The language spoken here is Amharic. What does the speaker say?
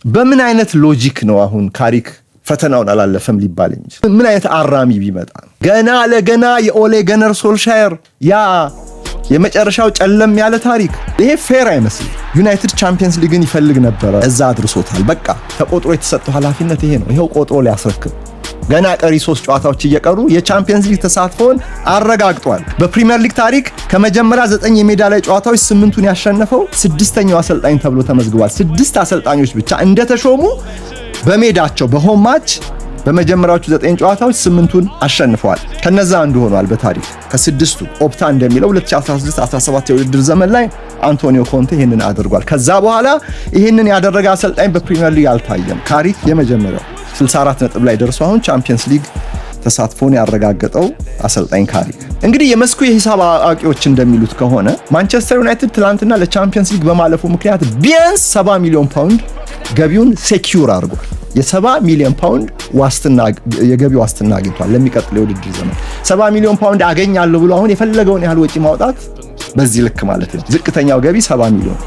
በምን አይነት ሎጂክ ነው አሁን ካሪክ ፈተናውን አላለፈም ሊባል እንጂ ምን አይነት አራሚ ቢመጣ ገና ለገና የኦሌ ገነር ሶልሻየር ያ የመጨረሻው ጨለም ያለ ታሪክ ይሄ ፌር አይመስልም። ዩናይትድ ቻምፒየንስ ሊግን ይፈልግ ነበር፣ እዛ አድርሶታል። በቃ ተቆጥሮ የተሰጠው ኃላፊነት ይሄ ነው። ይሄው ቆጥሮ ሊያስረክብ ገና ቀሪ 3 ጨዋታዎች እየቀሩ የቻምፒየንስ ሊግ ተሳትፎን አረጋግጧል። በፕሪሚየር ሊግ ታሪክ ከመጀመሪያ 9 የሜዳ ላይ ጨዋታዎች 8ቱን ያሸነፈው 6ኛው አሰልጣኝ ተብሎ ተመዝግቧል። 6 አሰልጣኞች ብቻ እንደተሾሙ በሜዳቸው በሆም ማች በመጀመሪያዎቹ 9 ጨዋታዎች 8ቱን አሸንፈዋል። ከነዛ አንዱ ሆኗል በታሪክ ከ6ቱ። ኦፕታ እንደሚለው 2016-17 የውድድር ዘመን ላይ አንቶኒዮ ኮንቴ ይሄንን አድርጓል። ከዛ በኋላ ይሄንን ያደረገ አሰልጣኝ በፕሪሚየር ሊግ አልታየም። ካሪክ የመጀመሪያው 64 ነጥብ ላይ ደርሶ አሁን ቻምፒየንስ ሊግ ተሳትፎን ያረጋገጠው አሰልጣኝ ካሪክ። እንግዲህ የመስኩ የሂሳብ አዋቂዎች እንደሚሉት ከሆነ ማንቸስተር ዩናይትድ ትላንትና ለቻምፒየንስ ሊግ በማለፉ ምክንያት ቢያንስ 70 ሚሊዮን ፓውንድ ገቢውን ሴኪዩር አድርጓል። የ70 ሚሊዮን ፓውንድ ዋስትና የገቢ ዋስትና አግኝቷል ለሚቀጥለው የውድድር ዘመን። 70 ሚሊዮን ፓውንድ አገኛለሁ ብሎ አሁን የፈለገውን ያህል ወጪ ማውጣት በዚህ ልክ ማለት ነው። ዝቅተኛው ገቢ 70 ሚሊዮን